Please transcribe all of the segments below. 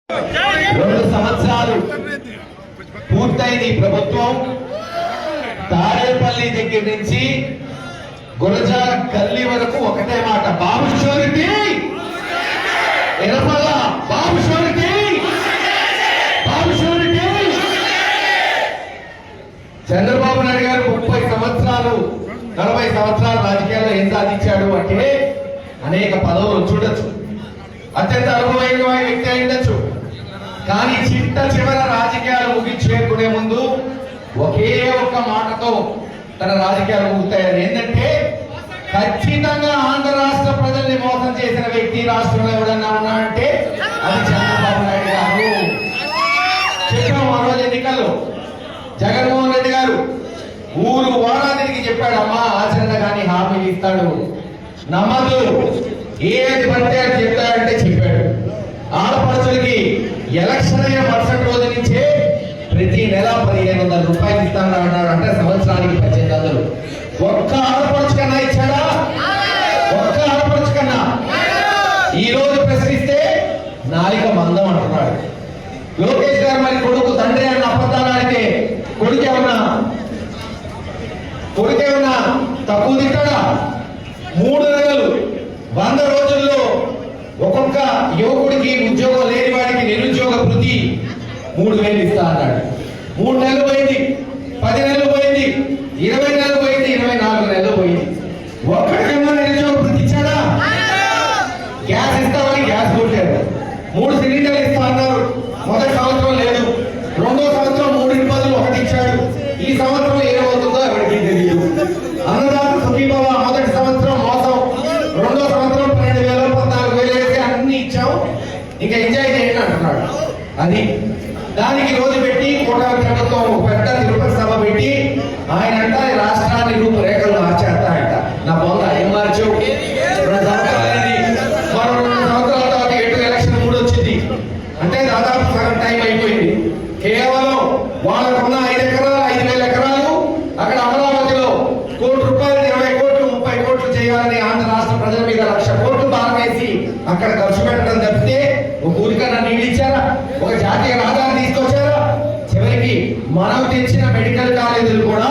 2 సంవత్సరాలు పూర్తయింది ప్రభుత్వం. తాడేపల్లి దగ్గర నుంచి గురజాల గల్లీ వరకు ఒకటే మాట, బాబు షూరిటీ ఎనపల, బాబు షూరిటీ, బాబు షూరిటీ. చంద్రబాబు నాయుడు గారు 30 సంవత్సరాలు 40 సంవత్సరాలు రాజకీయాల్లో ఏం సాధించాడు అంటే అనేక పదవులు చూడొచ్చు, అత్యంత అనుభవమైన వ్యక్తి అయి ఉండొచ్చు. కానీ చివర రాజకీయాలు ముగించేకునే ముందు ఒకే ఒక్క మాటతో తన రాజకీయాలు ముగుతాయని, ఏంటంటే ఖచ్చితంగా ఆంధ్ర రాష్ట్ర ప్రజల్ని మోసం చేసిన వ్యక్తి రాష్ట్రంలో ఎవడన్నా ఉన్నాడంటే అది చంద్రబాబు నాయుడు గారు. చెప్పాము ఆ రోజు ఎన్నికల్లో, జగన్మోహన్ రెడ్డి గారు ఊరు వారానికి చెప్పాడు, అమ్మా ఆచరణ కానీ హామీలు ఇస్తాడు, నమ్మదు, ఏది పడితే అని చెప్తాడంటే చెప్పాడు. ఆడపడుచులకి ఎలక్షన్ అయిన మరుసటి రోజు నుంచే ప్రతి నెల 1500 రూపాయలు ఇస్తాను అన్నాడు. అంటే సంవత్సరానికి 1800. ఒక్క ఆడపడుచు కన్నా ఇచ్చాడా? ఒక్క ఆడపడుచు కన్నా. ఈ రోజు ప్రశ్నిస్తే నాలిక మందం అంటున్నాడు. లోకేష్ గారు మరి కొడుకు తండ్రి అన్న అబద్ధాలు ఆడితే కొడుకేమన్నా తక్కువ తింటాడా? 3 నెలలు 100 రోజుల్లో ఒక్కొక్క యువకుడికి ఉద్యోగం లేని వాడికి నిరుద్యోగ వృత్తి 3000 ఇస్తా అన్నాడు. 3 నెలలు పోయింది, 10 నెలలు పోయింది, 20 నెలలు పోయింది, 24 నెలలు పోయింది. ఒక్కడికన్నా నిరుద్యోగ వృత్తి ఇచ్చాడా? గ్యాస్ ఇస్తామని గ్యాస్ కొట్టారు. 3 సిలిండర్లు ఇస్తా అన్నారు. మొదటి సంవత్సరం లేదు, 2వ సంవత్సరం 3 బదులు 1 ఇచ్చాడు. ఈ సంవత్సరం ఏమవుతుందో ఎవరికి తెలియదు. అన్నదాత సుఖీభవ మొదటి సంవత్సరం మోసం, 2వ సంవత్సరం 12,000 14,000 వేసి అన్ని ఇచ్చాం, ఇంకా ఎంజాయ్ చేయండి అంటున్నాడు. అది దానికి రోజు పెట్టి కూటమి ప్రభుత్వం పెద్ద తిరుపతి సభ పెట్టి ఆయన అంట రాష్ట్రాన్ని రూపురేఖలు మార్చేస్తాయంట. నా బొంద ఏం మార్చావు? 2 సంవత్సరాలైంది, మరో 2 సంవత్సరాల తర్వాత ఎలక్షన్ 3 వచ్చింది అంటే దాదాపు సగం టైం అయిపోయింది. కేవలం వాళ్ళకున్న 5 ఎకరాలు 5,000 ఎకరాలు అక్కడ అమరావతిలో ₹1 కోటి 20 కోట్లు 30 కోట్లు చేయాలని ఆంధ్ర రాష్ట్ర ప్రజల మీద 1,00,000 కోట్లు భారం వేసి అక్కడ ఖర్చు పెట్టడం తప్పితే ఒక ఊరికన్నా నీళ్ళు ఇచ్చారా? ఒక జాతీయ రహదారి తీసుకొచ్చారా? చివరికి మనం తెచ్చిన మెడికల్ కాలేజీలు కూడా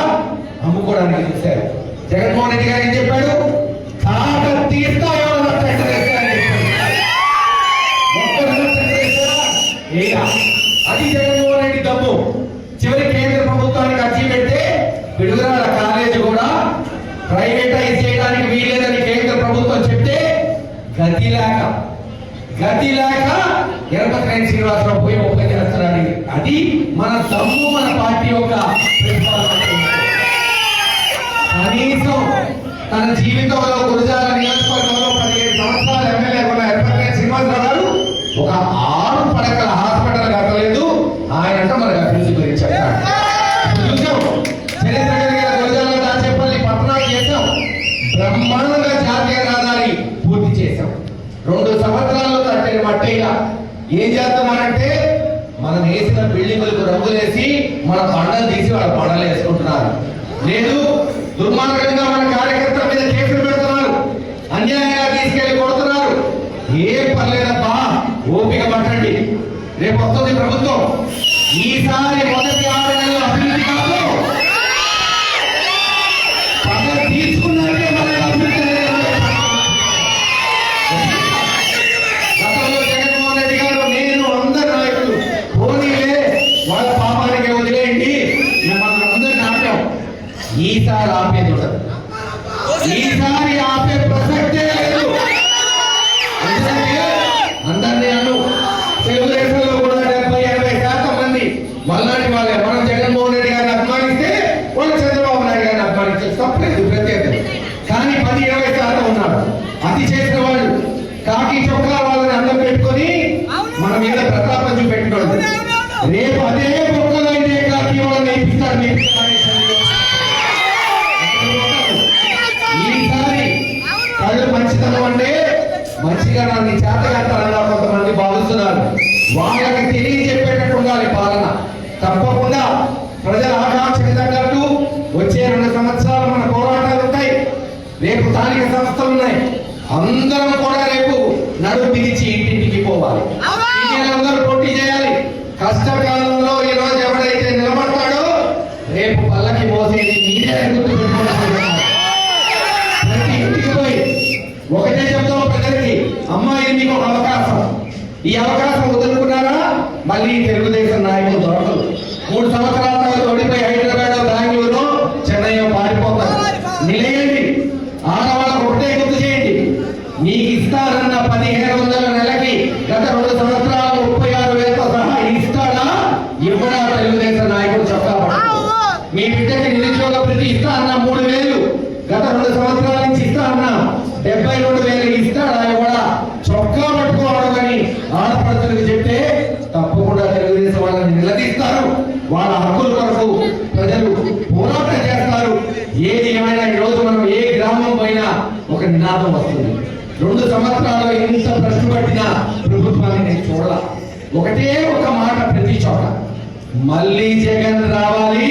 అమ్ముకోవడానికి చూశారు. జగన్మోహన్ రెడ్డి గారు ఏం చెప్పాడు? అది జగన్మోహన్ రెడ్డి దమ్ము. చివరి కేంద్ర ప్రభుత్వానికి అర్జీ పెడితే పిడుగురాల కాలేజీ కూడా ప్రైవేటైజ్ చేయడానికి వీలేదని కేంద్ర ప్రభుత్వం చెప్తే గతి లేక ఎరపతినేని శ్రీనివాసరావు పోయి ఒప్పందం చేస్తున్నాడు. అది మన దమ్ము, మన పార్టీ యొక్క కనీసం తన జీవితంలో గురజాల నియోజకవర్గంలో 17 సంవత్సరాలు ఎమ్మెల్యే ఉన్న ఎరపతినేని శ్రీనివాసరావు గారు ఒక 6 పడకల హాస్పిటల్ కట్టలేదు. ఆయన అంటే మనకు అభివృద్ధి గురించి చూసాం. చరిత్ర కలిగిన గురజాల దాచేపల్లి పట్టణాలు చేసాం, బ్రహ్మాండంగా జాతీయ రహదారి పూర్తి చేశాం. 2 సంవత్సరాల్లో కట్టిన మట్టిగా ఏం చేస్తున్నారంటే మనం వేసిన బిల్డింగులకు రంగులేసి మన పంటలు తీసి వాళ్ళ పంటలు వేసుకుంటున్నారు. లేదు, దుర్మార్గంగా మన కార్యకర్తల మీద కేసులు పెడుతున్నారు, అన్యాయంగా తీసుకెళ్లి కొడుతున్నారు. ఏం పర్లేదబ్బా, ఓపిక పట్టండి, రేపు వస్తుంది ప్రభుత్వం. ఈసారి మొదటి 6 నెలల అభివృద్ధి కాదు, పనులు తీసుకున్నాకే మన అభివృద్ధి. గతంలో జగన్మోహన్ రెడ్డి గారు నేను అందరు నాయకులు పోనీలే వాళ్ళ పాపానికి వదిలేయండి మనం అందరిని ఆపాం. ఈసారి ఆపేది ఉండదు, ఈసారి ఆపే ప్రసక్తే లేదు. అందరినీ అను తెలుగుదేశంలో కూడా 70-80% మంది మళ్ళాంటి వాళ్ళే. మనం జగన్మోహన్ రెడ్డి గారిని అభిమానిస్తే వాళ్ళు చంద్రబాబు నాయుడు గారిని అభిమానించే తప్పలేదు, ప్రత్యేకత. కానీ 10-20% ఉన్నారు. అది చేసిన వాళ్ళు కాకి చొక్కా వాళ్ళని అన్నం పెట్టుకొని మన మీద ప్రతాపం చూపెట్టుకోండి. రేపు అదే బొక్కలో ఇదే కాకి వాళ్ళని నేర్పిస్తారు. ఈసారి కళ్ళు మంచితనం అంటే మంచిగా నన్ను చేతగట్టాలన్నా కొంతమంది భావిస్తున్నారు. వాళ్ళకి తెలియజెప్పేటట్టు ఉండాలి పాలన. తప్పకుండా ప్రజల ఆకాంక్షకి తగ్గట్టు వచ్చే 2 సంవత్సరాలు మన పోరాటాలు ఉంటాయి. రేపు స్థానిక సంస్థలు ఉన్నాయి. అందరం కూడా రేపు నడుము బిగించి ఇంటింటికి పోవాలి. అందరూ పోటీ కష్టకాలంలో ఈ రోజు ఎవడైతే నిలబడతాడో రేపు పల్లకి మోసేది మీరే గుర్తుపెట్టుకోవాలి. ప్రతి ఇంటికి పోయి ఒకటే చెప్తాం ప్రజలకి, అమ్మా ఇది మీకు ఒక అవకాశం, ఈ అవకాశం వదులుకున్నారా మళ్ళీ తెలుగుదేశం నాయకులు దొరకదు. 3 సంవత్సరాల తర్వాత ఓడిపోయి హైదరాబాద్, బెంగళూరు, చెన్నై పారిపోతారు. నిలయండి. ఆడవాళ్ళకు ఒకటే గుర్తు చేయండి, నీకు ఇస్తారన్న 1500 నెలకి గత 2 సంవత్సరాలు 36,000తో సహా ఇస్తాడా ఇవ్వడా తెలుగుదేశం నాయకుడు చెప్పాలి. మీ బిడ్డకి నిరుద్యోగ భృతి ఇస్తా అన్న 3,000 గత 2 సంవత్సరాల నుంచి ఇస్తా అన్న 72,000 ఇస్తాడా ఇవ్వడా చొక్కా పట్టుకోవడం అని ఆడపడుతులకు చెప్తే తప్పకుండా తెలుగుదేశం వాళ్ళని నిలదీస్తారు. వాళ్ళ హక్కుల కొరకు ప్రజలు పోరాటం చేస్తారు. ఏది ఏమైనా ఈ రోజు మనం ఏ గ్రామం పైన ఒక నినాదం వస్తుంది. 2 సంవత్సరాలు ఎంత ప్రశ్న పట్టిన ప్రభుత్వాన్ని నేను చూడాల. ఒకటే ఒక మాట ప్రతి చోట, మళ్ళీ జగన్ రావాలి,